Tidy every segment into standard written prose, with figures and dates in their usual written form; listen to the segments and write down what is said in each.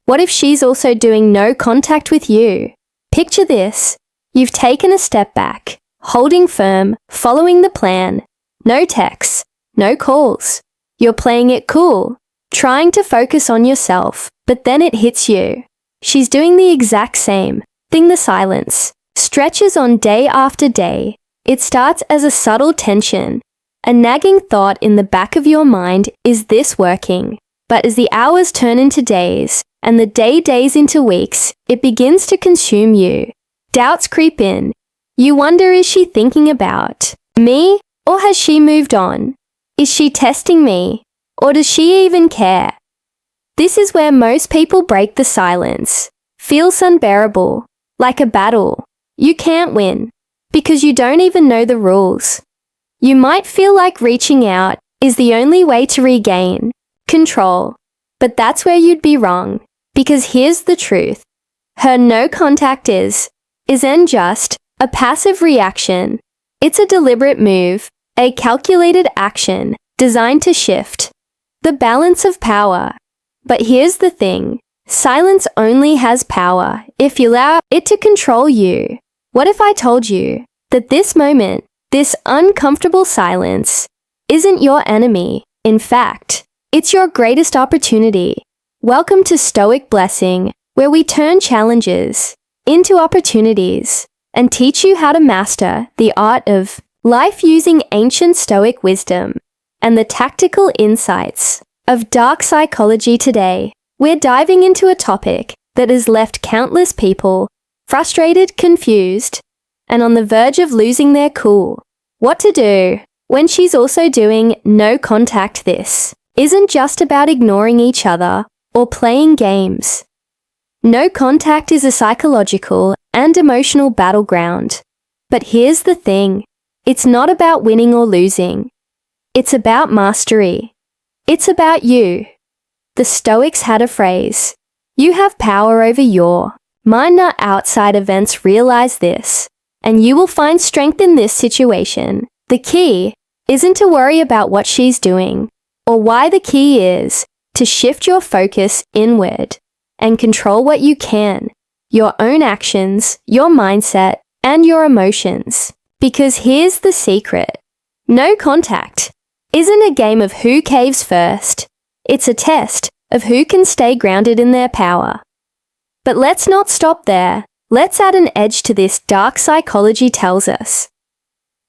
What if she's also doing no contact with you? Picture this. You've taken a step back, holding firm, following the plan. No texts, no calls. You're playing it cool, trying to focus on yourself, but then it hits you. She's doing the exact same thing. The silence stretches on day after day. It starts as a subtle tension, a nagging thought in the back of your mind, is this working? But as the hours turn into days, and the days into weeks, it begins to consume you. Doubts creep in. You wonder, is she thinking about me? Or has she moved on? Is she testing me? Or does she even care? This is where most people break the silence. Feels unbearable, like a battle. You can't win, because you don't even know the rules. You might feel like reaching out is the only way to regain control, but that's where you'd be wrong, because here's the truth. Her no contact isn't just a passive reaction. It's a deliberate move, a calculated action designed to shift the balance of power. But here's the thing. Silence only has power if you allow it to control you. What if I told you that this moment, this uncomfortable silence, isn't your enemy? In fact, it's your greatest opportunity. Welcome to Stoic Blessing, where we turn challenges into opportunities and teach you how to master the art of life using ancient Stoic wisdom and the tactical insights of dark psychology. Today, we're diving into a topic that has left countless people frustrated, confused, and on the verge of losing their cool. What to do when she's also doing no contact. This isn't just about ignoring each other or playing games. No contact is a psychological and emotional battleground. But here's the thing. It's not about winning or losing. It's about mastery. It's about you. The Stoics had a phrase. You have power over your mind, not outside events. Realize this, and you will find strength in this situation. The key isn't to worry about what she's doing or why. The key is to shift your focus inward and control what you can, your own actions, your mindset, and your emotions. Because here's the secret. No contact isn't a game of who caves first. It's a test of who can stay grounded in their power. But let's not stop there. Let's add an edge to this. Dark psychology tells us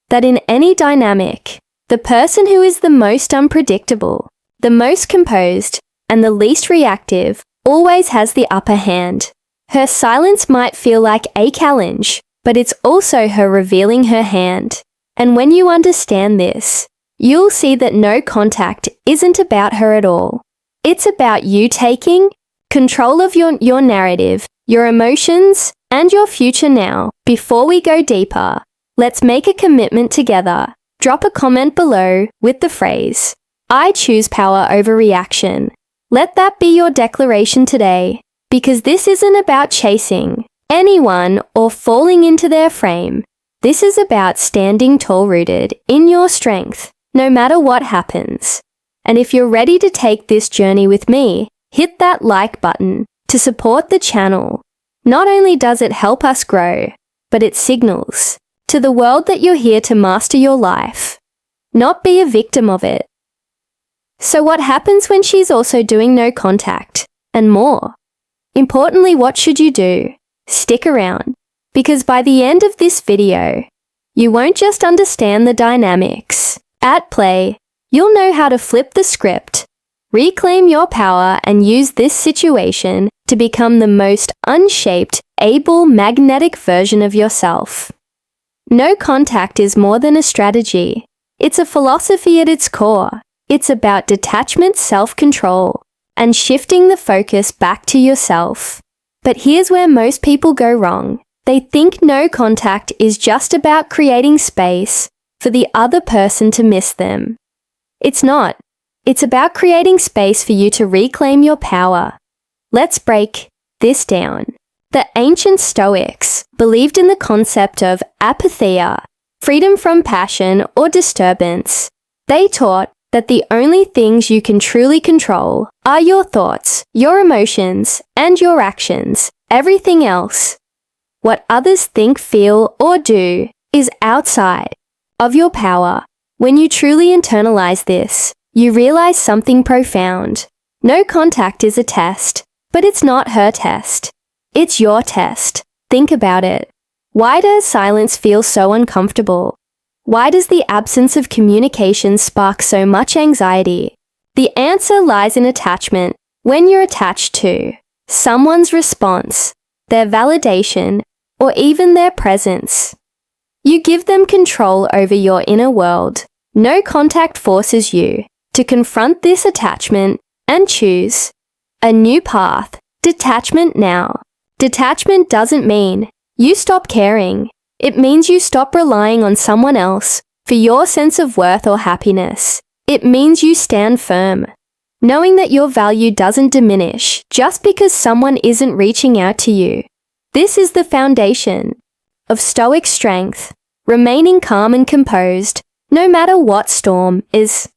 that in any dynamic, the person who is the most unpredictable, the most composed, and the least reactive always has the upper hand. Her silence might feel like a challenge, but it's also her revealing her hand. And when you understand this, you'll see that no contact isn't about her at all. It's about you taking control of your narrative, your emotions, and your future. Now, before we go deeper, let's make a commitment together. Drop a comment below with the phrase, I choose power over reaction. Let that be your declaration today, because this isn't about chasing anyone or falling into their frame. This is about standing tall, rooted in your strength, no matter what happens. And if you're ready to take this journey with me, hit that like button to support the channel. Not only does it help us grow, but it signals to the world that you're here to master your life, not be a victim of it. So what happens when she's also doing no contact? And more importantly, what should you do? Stick around, because by the end of this video, you won't just understand the dynamics at play, you'll know how to flip the script, reclaim your power, and use this situation to become the most unshaped, able, magnetic version of yourself. No contact is more than a strategy. It's a philosophy at its core. It's about detachment, self-control, and shifting the focus back to yourself. But here's where most people go wrong. They think no contact is just about creating space for the other person to miss them. It's not. It's about creating space for you to reclaim your power. Let's break this down. The ancient Stoics believed in the concept of apatheia, freedom from passion or disturbance. They taught that the only things you can truly control are your thoughts, your emotions, and your actions. Everything else, what others think, feel, or do, is outside of your power. When you truly internalize this, you realize something profound. No contact is a test, but it's not her test. It's your test. Think about it. Why does silence feel so uncomfortable? Why does the absence of communication spark so much anxiety? The answer lies in attachment. When you're attached to someone's response, their validation, or even their presence, you give them control over your inner world. No contact forces you to confront this attachment and choose a new path. Detachment now. Detachment doesn't mean you stop caring. It means you stop relying on someone else for your sense of worth or happiness. It means you stand firm, knowing that your value doesn't diminish just because someone isn't reaching out to you. This is the foundation of Stoic strength, remaining calm and composed no matter what storm is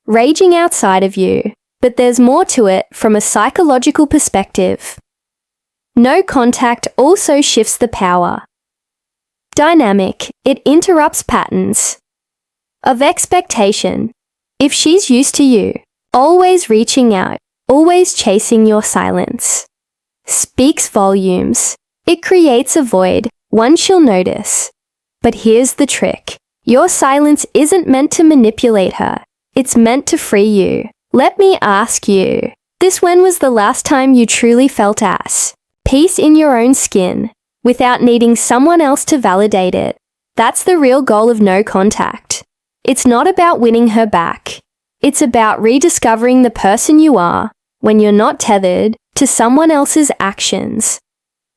raging outside of you. But there's more to it from a psychological perspective. No contact also shifts the power dynamic. It interrupts patterns of expectation. If she's used to you always reaching out, always chasing your silence, speaks volumes. It creates a void, one she'll notice. But here's the trick. Your silence isn't meant to manipulate her. It's meant to free you. Let me ask you this: when was the last time you truly felt peace in your own skin, without needing someone else to validate it? That's the real goal of no contact. It's not about winning her back. It's about rediscovering the person you are when you're not tethered to someone else's actions.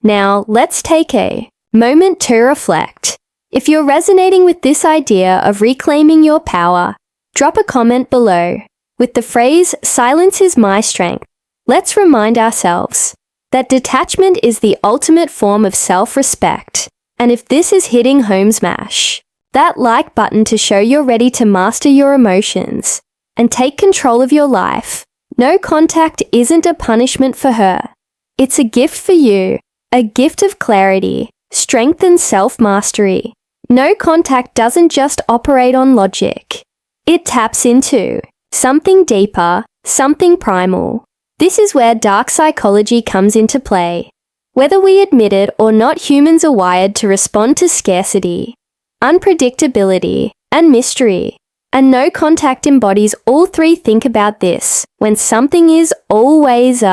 Now, let's take a moment to reflect. If you're resonating with this idea of reclaiming your power, drop a comment below with the phrase, "Silence is my strength." Let's remind ourselves that detachment is the ultimate form of self-respect. And if this is hitting home, smash that like button to show you're ready to master your emotions and take control of your life. No contact isn't a punishment for her. It's a gift for you, a gift of clarity, strength, and self-mastery. No contact doesn't just operate on logic. It taps into something deeper, something primal. This is where dark psychology comes into play. Whether we admit it or not, humans are wired to respond to scarcity, unpredictability, and mystery. And no contact embodies all three. Think about this. When something is always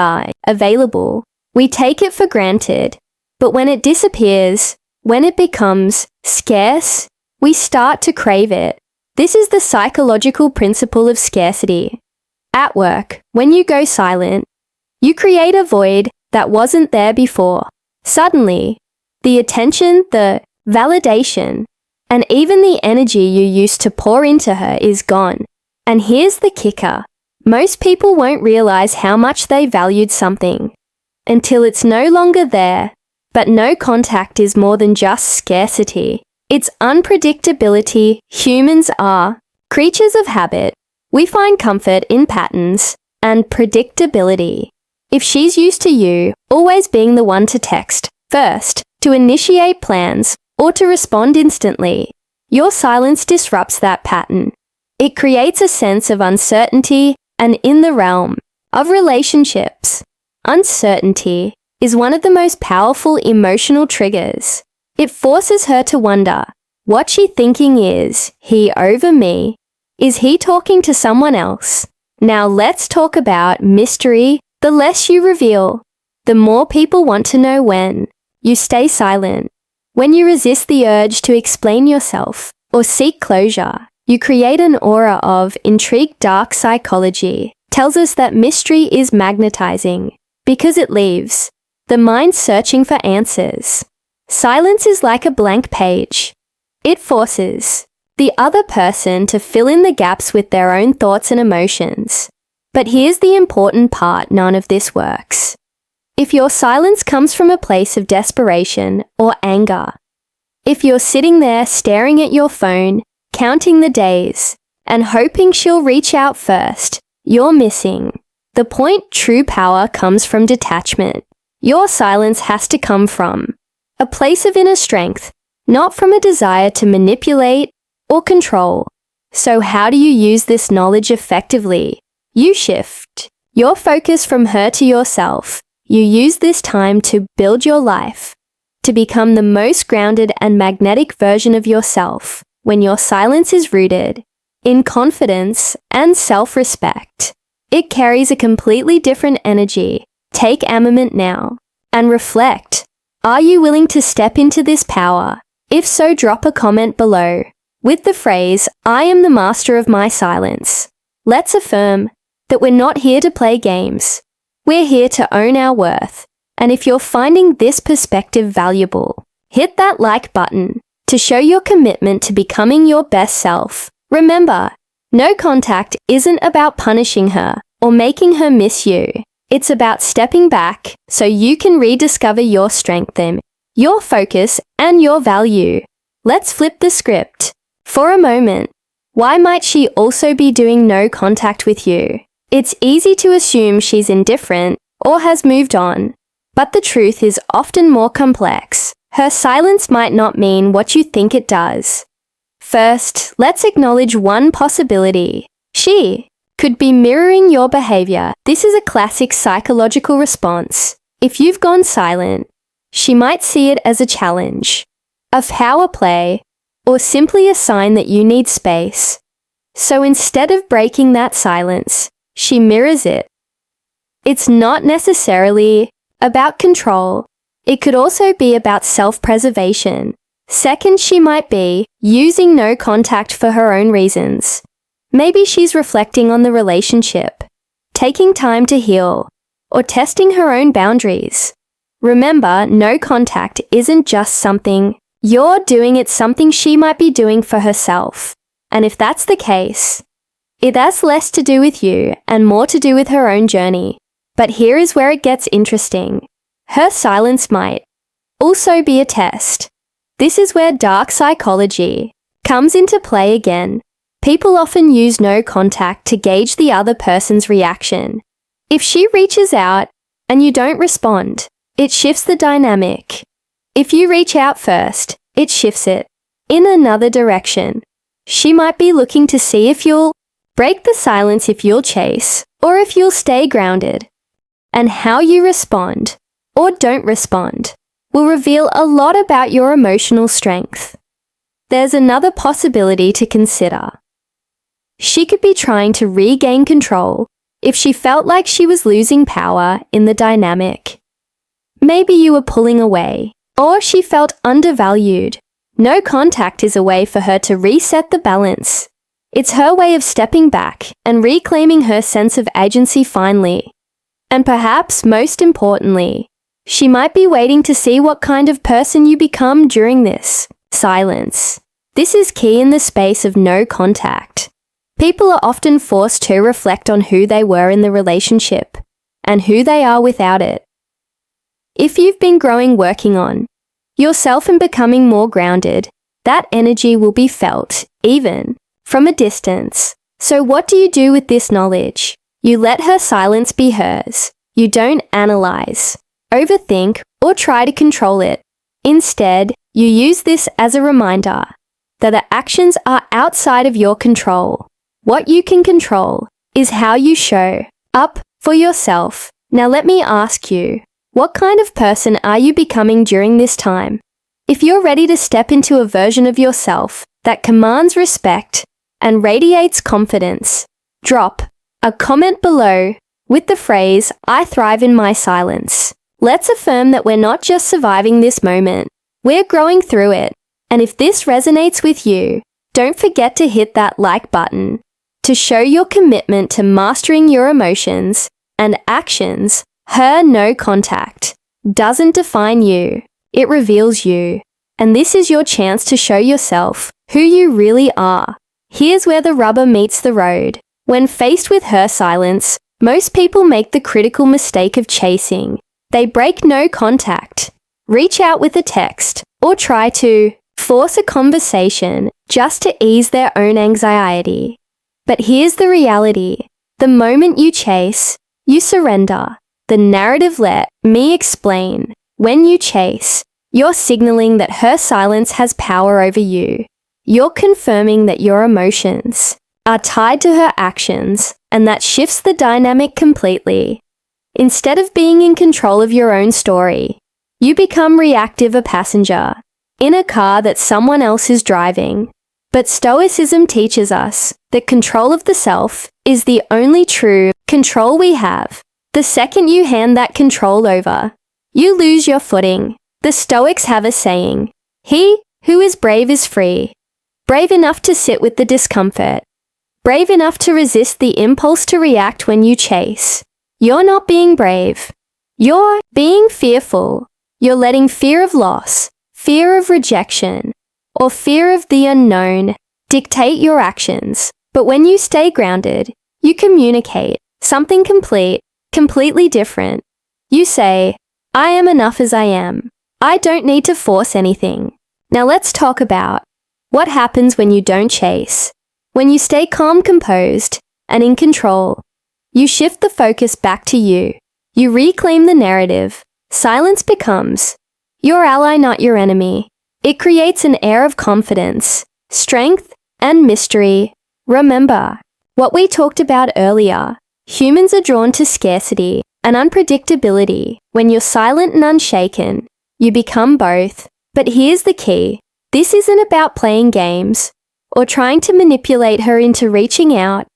available, we take it for granted. But when it disappears, when it becomes scarce, we start to crave it. This is the psychological principle of scarcity. At work, when you go silent, you create a void that wasn't there before. Suddenly, the attention, the validation, and even the energy you used to pour into her is gone. And here's the kicker. Most people won't realize how much they valued something until it's no longer there. But no contact is more than just scarcity. It's unpredictability. Humans are creatures of habit. We find comfort in patterns and predictability. If she's used to you always being the one to text first, to initiate plans, or to respond instantly, your silence disrupts that pattern. It creates a sense of uncertainty, and in the realm of relationships, uncertainty is one of the most powerful emotional triggers. It forces her to wonder, what she thinking? Is he over me? Is he talking to someone else? Now let's talk about mystery. The less you reveal, the more people want to know. When you stay silent, when you resist the urge to explain yourself or seek closure, you create an aura of intrigue. Dark psychology tells us that mystery is magnetizing because it leaves the mind searching for answers. Silence is like a blank page. It forces the other person to fill in the gaps with their own thoughts and emotions. But here's the important part: none of this works if your silence comes from a place of desperation or anger. If you're sitting there staring at your phone, counting the days, and hoping she'll reach out first, you're missing. The point true power comes from detachment. Your silence has to come from a place of inner strength, not from a desire to manipulate or control. So how do you use this knowledge effectively? You shift your focus from her to yourself. You use this time to build your life, to become the most grounded and magnetic version of yourself when your silence is rooted in confidence and self-respect. It carries a completely different energy. Take a moment now and reflect. Are you willing to step into this power? If so, drop a comment below with the phrase, "I am the master of my silence." Let's affirm that we're not here to play games. We're here to own our worth. And if you're finding this perspective valuable, hit that like button to show your commitment to becoming your best self. Remember, no contact isn't about punishing her or making her miss you. It's about stepping back so you can rediscover your strength, your focus, and your value. Let's flip the script. For a moment, why might she also be doing no contact with you? It's easy to assume she's indifferent or has moved on, but the truth is often more complex. Her silence might not mean what you think it does. First, let's acknowledge one possibility. She could be mirroring your behavior. This is a classic psychological response. If you've gone silent, she might see it as a challenge, a power play, or simply a sign that you need space. So instead of breaking that silence, she mirrors it. It's not necessarily about control. It could also be about self-preservation. Second, she might be using no contact for her own reasons. Maybe she's reflecting on the relationship, taking time to heal, or testing her own boundaries. Remember, no contact isn't just something you're doing, it's something she might be doing for herself. And if that's the case, it has less to do with you and more to do with her own journey. But here is where it gets interesting. Her silence might also be a test. This is where dark psychology comes into play again. People often use no contact to gauge the other person's reaction. If she reaches out and you don't respond, it shifts the dynamic. If you reach out first, it shifts it in another direction. She might be looking to see if you'll break the silence, if you'll chase, or if you'll stay grounded. And how you respond or don't respond will reveal a lot about your emotional strength. There's another possibility to consider. She could be trying to regain control if she felt like she was losing power in the dynamic. Maybe you were pulling away, or she felt undervalued. No contact is a way for her to reset the balance. It's her way of stepping back and reclaiming her sense of agency finally. And perhaps most importantly, she might be waiting to see what kind of person you become during this silence. This is key in the space of no contact. People are often forced to reflect on who they were in the relationship and who they are without it. If you've been working on yourself and becoming more grounded, that energy will be felt, even from a distance. So what do you do with this knowledge? You let her silence be hers. You don't analyze, overthink, or try to control it. Instead, you use this as a reminder that the actions are outside of your control. What you can control is how you show up for yourself. Now let me ask you, what kind of person are you becoming during this time? If you're ready to step into a version of yourself that commands respect and radiates confidence, drop a comment below with the phrase, "I thrive in my silence." Let's affirm that we're not just surviving this moment, we're growing through it. And if this resonates with you, don't forget to hit that like button to show your commitment to mastering your emotions and actions. Her no contact doesn't define you, it reveals you. And this is your chance to show yourself who you really are. Here's where the rubber meets the road. When faced with her silence, most people make the critical mistake of chasing. They break no contact, reach out with a text, or try to force a conversation just to ease their own anxiety. But here's the reality. The moment you chase, you surrender. The narrative let me explain. When you chase, you're signaling that her silence has power over you. You're confirming that your emotions are tied to her actions, and that shifts the dynamic completely. Instead of being in control of your own story, you become reactive, a passenger in a car that someone else is driving. But Stoicism teaches us that control of the self is the only true control we have. The second you hand that control over, you lose your footing. The Stoics have a saying, "He who is brave is free." Brave enough to sit with the discomfort. Brave enough to resist the impulse to react when you chase. You're not being brave. You're being fearful. You're letting fear of loss, fear of rejection, or fear of the unknown dictate your actions. But when you stay grounded, you communicate something completely different. You say, "I am enough as I am. I don't need to force anything." Now let's talk about what happens when you don't chase. When you stay calm, composed, and in control, you shift the focus back to you. You reclaim the narrative. Silence becomes your ally, not your enemy. It creates an air of confidence, strength, and mystery. Remember what we talked about earlier. Humans are drawn to scarcity and unpredictability. When you're silent and unshaken, you become both. But here's the key. This isn't about playing games or trying to manipulate her into reaching out.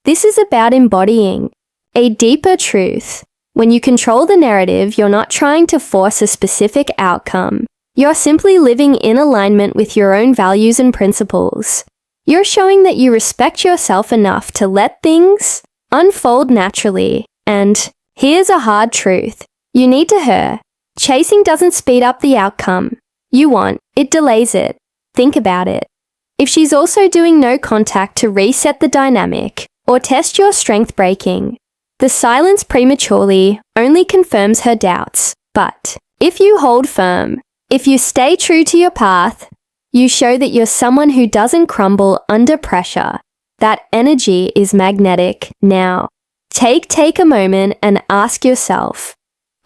This is about embodying a deeper truth. When you control the narrative, you're not trying to force a specific outcome. You're simply living in alignment with your own values and principles. You're showing that you respect yourself enough to let things unfold naturally. And here's a hard truth. You need to her. Chasing doesn't speed up the outcome you want, it delays it. Think about it. If she's also doing no contact to reset the dynamic or test your strength breaking, the silence prematurely only confirms her doubts. But if you hold firm, if you stay true to your path, you show that you're someone who doesn't crumble under pressure. That energy is magnetic. Now, take a moment and ask yourself,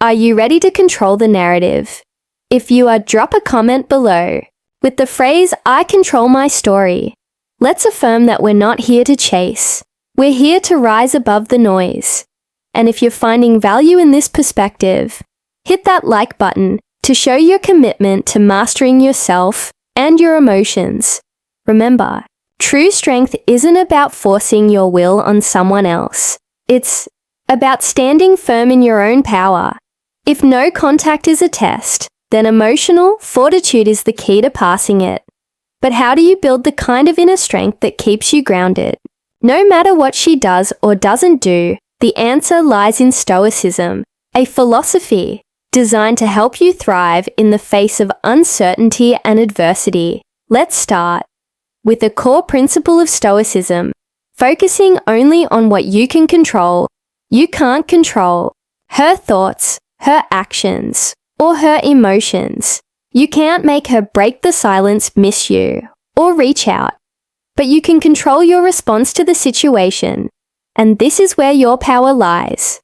are you ready to control the narrative? If you are, drop a comment below with the phrase, "I control my story." Let's affirm that we're not here to chase. We're here to rise above the noise. And if you're finding value in this perspective, hit that like button to show your commitment to mastering yourself and your emotions. Remember, true strength isn't about forcing your will on someone else. It's about standing firm in your own power. If no contact is a test, then emotional fortitude is the key to passing it. But how do you build the kind of inner strength that keeps you grounded? No matter what she does or doesn't do, the answer lies in Stoicism, a philosophy designed to help you thrive in the face of uncertainty and adversity. Let's start with the core principle of Stoicism, focusing only on what you can control. You can't control her thoughts, her actions, or her emotions. You can't make her break the silence, miss you, or reach out. But you can control your response to the situation, and this is where your power lies.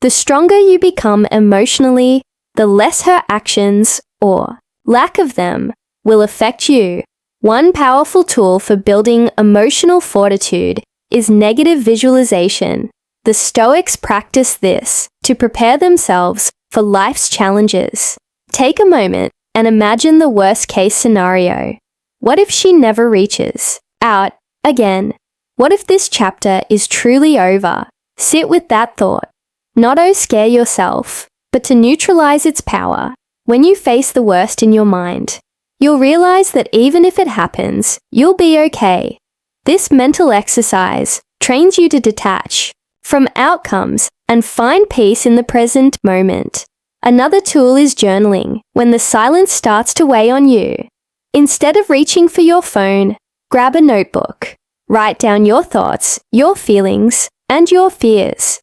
The stronger you become emotionally, the less her actions, or lack of them, will affect you. One powerful tool for building emotional fortitude is negative visualization. The Stoics practice this to prepare themselves for life's challenges. Take a moment and imagine the worst-case scenario. What if she never reaches out again? What if this chapter is truly over? Sit with that thought. Not to scare yourself, but to neutralize its power. When you face the worst in your mind, you'll realize that even if it happens, you'll be okay. This mental exercise trains you to detach from outcomes and find peace in the present moment. Another tool is journaling. When the silence starts to weigh on you, instead of reaching for your phone, grab a notebook. Write down your thoughts, your feelings, and your fears.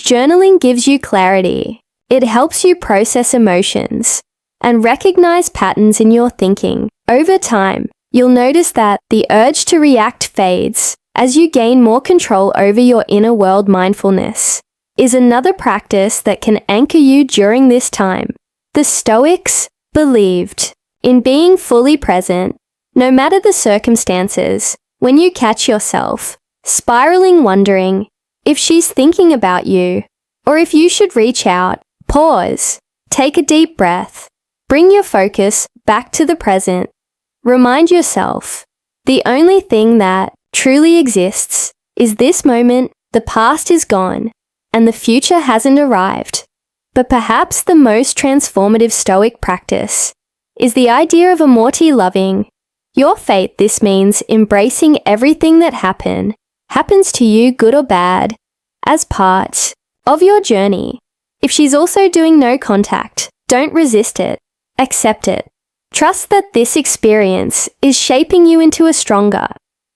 Journaling gives you clarity. It helps you process emotions and recognize patterns in your thinking. Over time, you'll notice that the urge to react fades, as you gain more control over your inner world. Mindfulness is another practice that can anchor you during this time. The Stoics believed in being fully present, no matter the circumstances. When you catch yourself spiraling, wondering if she's thinking about you or if you should reach out, pause, take a deep breath, bring your focus back to the present. Remind yourself, the only thing that truly exists is this moment. The past is gone and the future hasn't arrived. But perhaps the most transformative Stoic practice is the idea of amorti, loving your fate. This means embracing everything that happens to you, good or bad, as part of your journey. If she's also doing no contact, don't resist it. Accept it. Trust that this experience is shaping you into a stronger,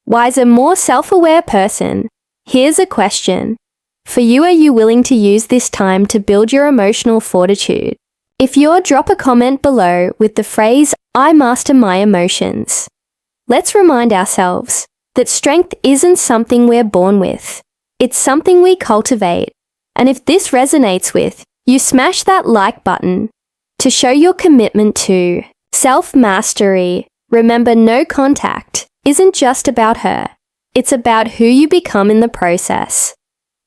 wiser, more self-aware person. Here's a question for you. Are you willing to use this time to build your emotional fortitude? If you're, drop a comment below with the phrase, "I master my emotions." Let's remind ourselves that strength isn't something we're born with. It's something we cultivate. And if this resonates with you, smash that like button to show your commitment to self-mastery. Remember, no contact isn't just about her. It's about who you become in the process.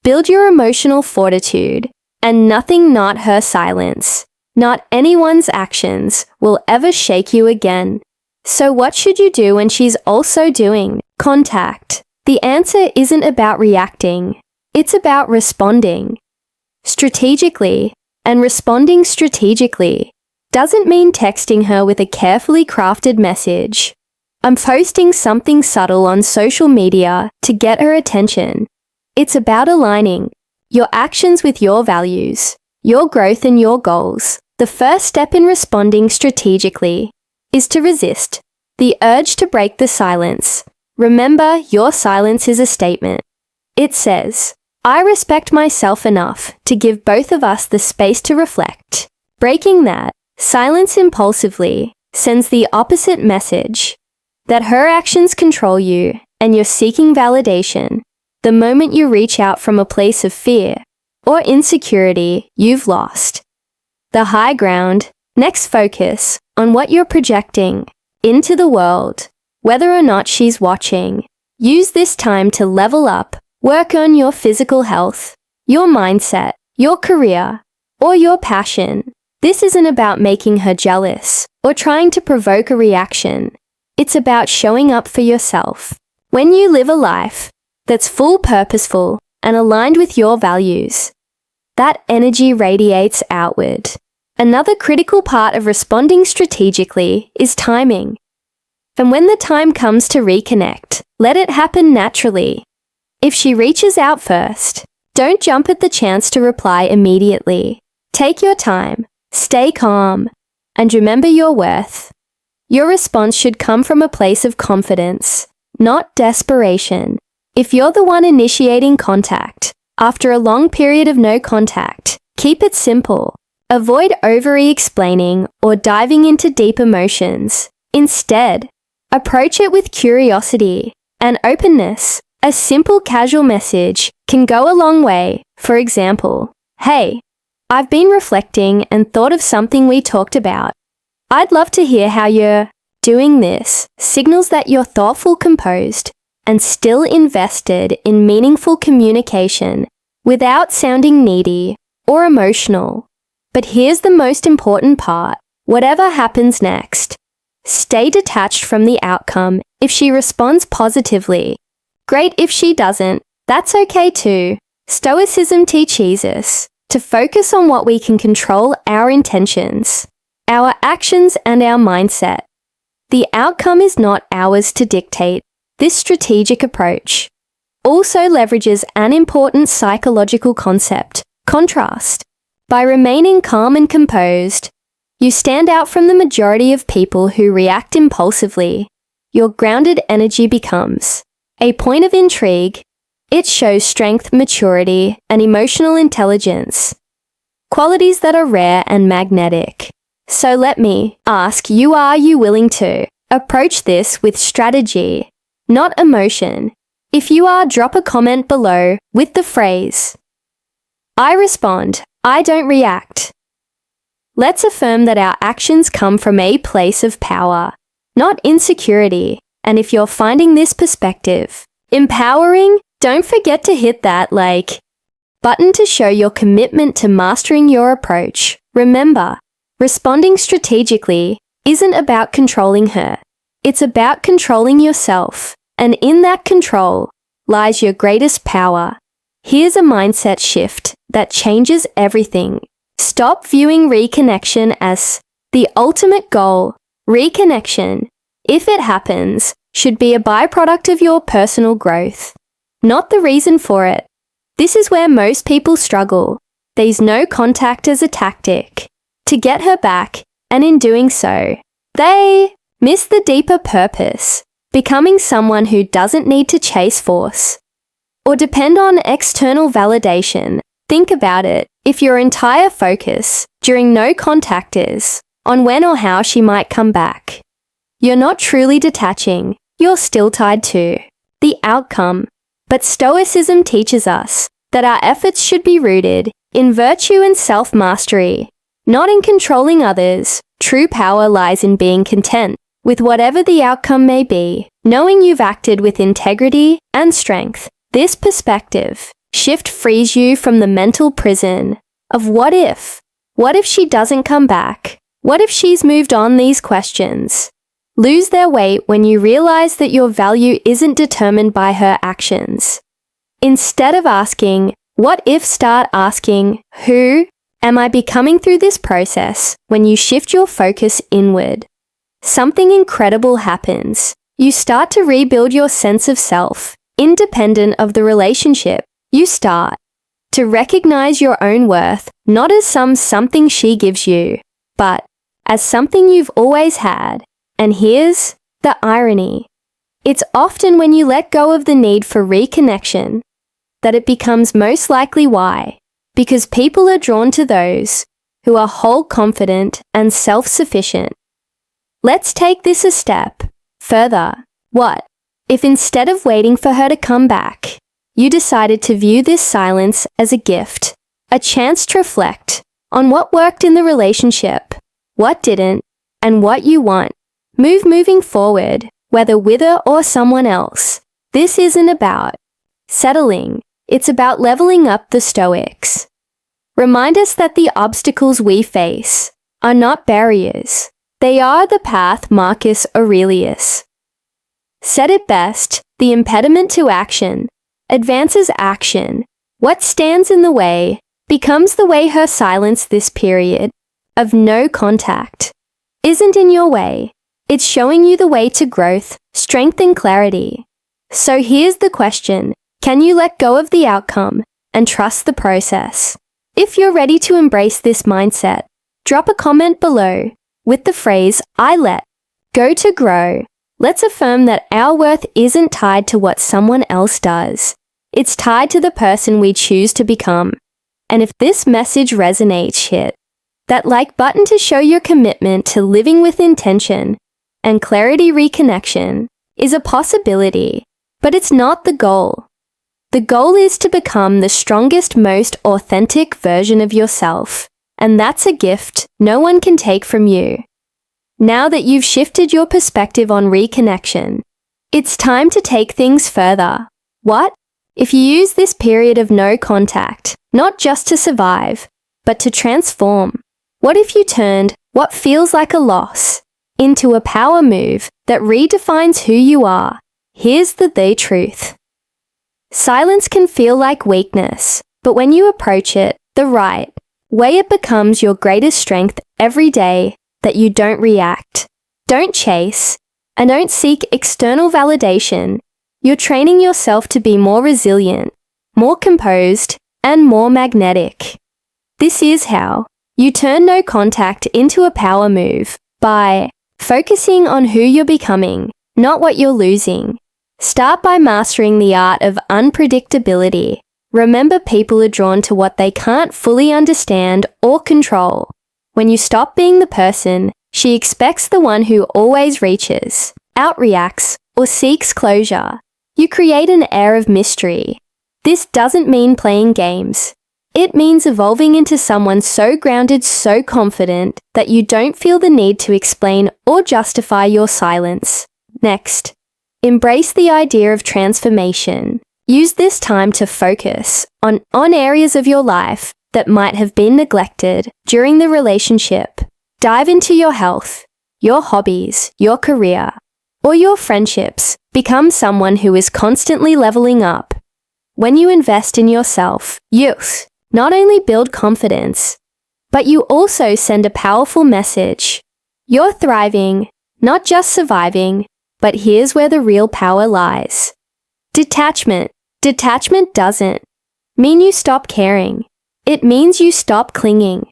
Build your emotional fortitude, and nothing, not her silence, not anyone's actions, will ever shake you again. So what should you do when she's also doing contact? The answer isn't about reacting. It's about responding strategically. And responding strategically doesn't mean texting her with a carefully crafted message. I'm posting something subtle on social media to get her attention. It's about aligning your actions with your values, your growth and your goals. The first step in responding strategically is to resist the urge to break the silence. Remember, your silence is a statement. It says, "I respect myself enough to give both of us the space to reflect." Breaking that silence impulsively sends the opposite message, that her actions control you and you're seeking validation. The moment you reach out from a place of fear or insecurity, you've lost the high ground. Next, focus on what you're projecting into the world, whether or not she's watching. Use this time to level up. Work on your physical health, your mindset, your career, or your passion. This isn't about making her jealous or trying to provoke a reaction. It's about showing up for yourself. When you live a life that's full, purposeful, and aligned with your values, that energy radiates outward. Another critical part of responding strategically is timing. And when the time comes to reconnect, let it happen naturally. If she reaches out first, don't jump at the chance to reply immediately. Take your time, stay calm, and remember your worth. Your response should come from a place of confidence, not desperation. If you're the one initiating contact, after a long period of no contact, keep it simple. Avoid over-explaining or diving into deep emotions. Instead, approach it with curiosity and openness. A simple casual message can go a long way. For example, "Hey, I've been reflecting and thought of something we talked about. I'd love to hear how you're doing." This signals that you're thoughtful, composed, and still invested in meaningful communication without sounding needy or emotional. But here's the most important part. Whatever happens next, stay detached from the outcome. If she responds positively, great. If she doesn't, that's okay too. Stoicism teaches us to focus on what we can control: our intentions, our actions, and our mindset. The outcome is not ours to dictate. This strategic approach also leverages an important psychological concept: contrast. By remaining calm and composed, you stand out from the majority of people who react impulsively. Your grounded energy becomes a point of intrigue. It shows strength, maturity, and emotional intelligence, qualities that are rare and magnetic. So let me ask you, are you willing to approach this with strategy, not emotion? If you are, drop a comment below with the phrase, I respond, I don't react. Let's affirm that our actions come from a place of power, not insecurity. And if you're finding this perspective empowering, don't forget to hit that like button to show your commitment to mastering your approach. Remember, responding strategically isn't about controlling her. It's about controlling yourself, and in that control lies your greatest power. Here's a mindset shift that changes everything. Stop viewing reconnection as the ultimate goal. Reconnection, if it happens, should be a byproduct of your personal growth, not the reason for it. This is where most people struggle. They use no contact as a tactic to get her back, and in doing so, they miss the deeper purpose, becoming someone who doesn't need to chase force or depend on external validation. Think about it. If your entire focus during no contact is on when or how she might come back, you're not truly detaching. You're still tied to the outcome. But Stoicism teaches us that our efforts should be rooted in virtue and self-mastery, not in controlling others. True power lies in being content with whatever the outcome may be, knowing you've acted with integrity and strength. This perspective shift frees you from the mental prison of what if? What if she doesn't come back? What if she's moved on? These questions lose their weight when you realize that your value isn't determined by her actions. Instead of asking, what if, start asking, who am I becoming through this process? When you shift your focus inward, something incredible happens. You start to rebuild your sense of self, independent of the relationship. You start to recognize your own worth, not as something she gives you, but as something you've always had. And here's the irony. It's often when you let go of the need for reconnection that it becomes most likely. Why? Because people are drawn to those who are whole, confident, and self-sufficient. Let's take this a step further. What if instead of waiting for her to come back, you decided to view this silence as a gift, a chance to reflect on what worked in the relationship, what didn't, and what you want? Moving forward, whether with her or someone else. This isn't about settling, it's about leveling up. The Stoics remind us that the obstacles we face are not barriers, they are the path. Marcus Aurelius said it best, the impediment to action advances action. What stands in the way becomes the way. Her silence, this period of no contact, isn't in your way. It's showing you the way to growth, strength, and clarity. So here's the question. Can you let go of the outcome and trust the process? If you're ready to embrace this mindset, drop a comment below with the phrase, I let go to grow. Let's affirm that our worth isn't tied to what someone else does. It's tied to the person we choose to become. And if this message resonates, hit that like button to show your commitment to living with intention and clarity. Reconnection is a possibility, but it's not the goal. The goal is to become the strongest, most authentic version of yourself, and that's a gift no one can take from you. Now that you've shifted your perspective on reconnection, it's time to take things further. What if you use this period of no contact, not just to survive, but to transform? What if you turned what feels like a loss into a power move that redefines who you are? Here's the truth. Silence can feel like weakness, but when you approach it the right way, it becomes your greatest strength. Every day that you don't react, don't chase, and don't seek external validation, you're training yourself to be more resilient, more composed, and more magnetic. This is how you turn no contact into a power move, by focusing on who you're becoming, not what you're losing. Start by mastering the art of unpredictability. Remember, people are drawn to what they can't fully understand or control. When you stop being the person she expects, the one who always reaches, outreacts, or seeks closure, You create an air of mystery. This doesn't mean playing games. It means evolving into someone so grounded, so confident, that you don't feel the need to explain or justify your silence. Next, embrace the idea of transformation. Use this time to focus on areas of your life that might have been neglected during the relationship. Dive into your health, your hobbies, your career, or your friendships. Become someone who is constantly leveling up. When you invest in yourself, you not only build confidence, but you also send a powerful message. You're thriving, not just surviving, but here's where the real power lies. Detachment. Detachment doesn't mean you stop caring. It means you stop clinging.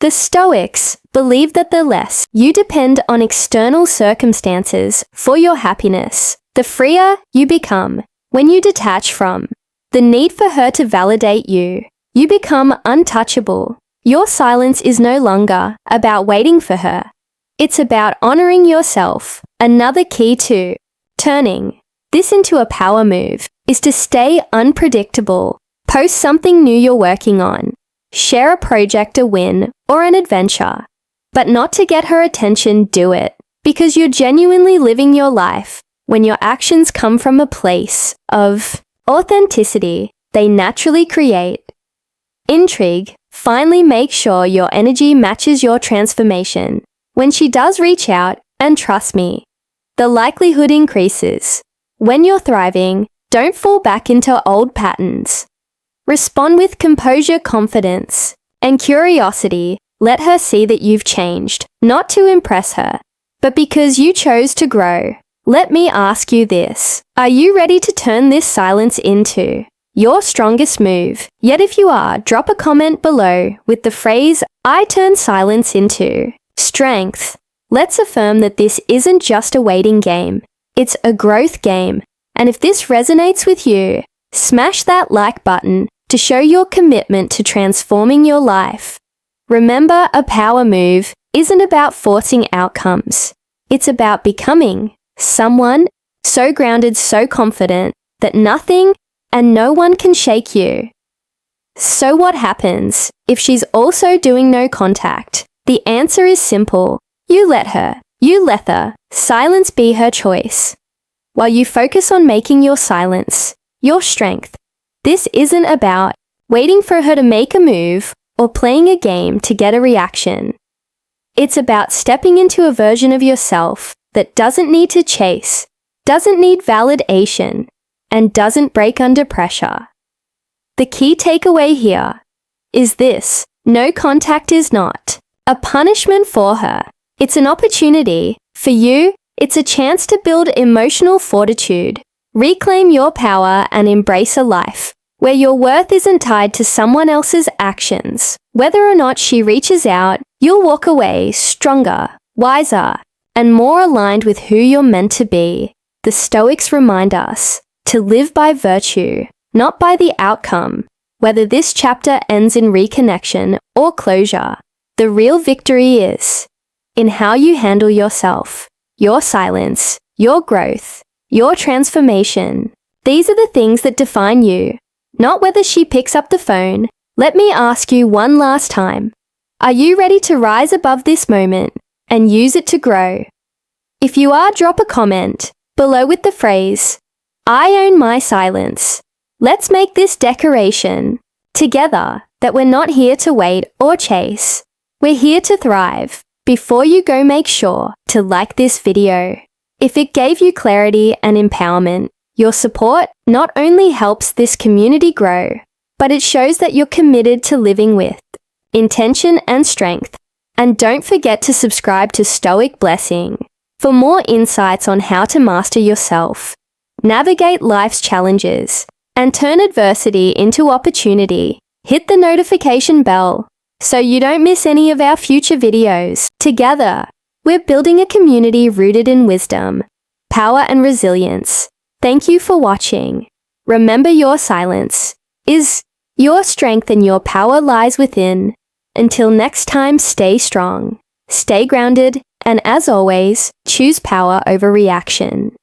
The Stoics believe that the less you depend on external circumstances for your happiness, the freer you become. When you detach from the need for her to validate you, you become untouchable. Your silence is no longer about waiting for her. It's about honoring yourself. Another key to turning this into a power move is to stay unpredictable. Post something new you're working on. Share a project, a win, or an adventure. But not to get her attention. Do it because you're genuinely living your life. When your actions come from a place of authenticity, they naturally create intrigue. Finally, make sure your energy matches your transformation. When she does reach out, and trust me, the likelihood increases. When you're thriving, don't fall back into old patterns. Respond with composure, confidence, and curiosity. Let her see that you've changed, not to impress her, but because you chose to grow. Let me ask you this. Are you ready to turn this silence into your strongest move? Yet if you are, drop a comment below with the phrase, I turn silence into strength. Let's affirm that this isn't just a waiting game. It's a growth game. And if this resonates with you, smash that like button to show your commitment to transforming your life. Remember, a power move isn't about forcing outcomes. It's about becoming someone so grounded, so confident that nothing and no one can shake you. So what happens if she's also doing no contact? The answer is simple. You let her. Silence be her choice. While you focus on making your silence your strength. This isn't about waiting for her to make a move or playing a game to get a reaction. It's about stepping into a version of yourself that doesn't need to chase, doesn't need validation, and doesn't break under pressure. The key takeaway here is this: no contact is not a punishment for her. It's an opportunity. For you, it's a chance to build emotional fortitude, reclaim your power, and embrace a life where your worth isn't tied to someone else's actions. Whether or not she reaches out, you'll walk away stronger, wiser, and more aligned with who you're meant to be. The Stoics remind us to live by virtue, not by the outcome. Whether this chapter ends in reconnection or closure, the real victory is in how you handle yourself, your silence, your growth, your transformation. These are the things that define you, not whether she picks up the phone. Let me ask you one last time. Are you ready to rise above this moment and use it to grow? If you are, drop a comment below with the phrase, I own my silence. Let's make this declaration together that we're not here to wait or chase. We're here to thrive. Before you go, make sure to like this video. If it gave you clarity and empowerment, your support not only helps this community grow, but it shows that you're committed to living with intention and strength. And don't forget to subscribe to Stoic Blessing for more insights on how to master yourself, navigate life's challenges, and turn adversity into opportunity. Hit the notification bell so you don't miss any of our future videos. Together, we're building a community rooted in wisdom, power, and resilience. Thank you for watching. Remember, your silence is your strength and your power lies within. Until next time, stay strong, stay grounded, and as always, choose power over reaction.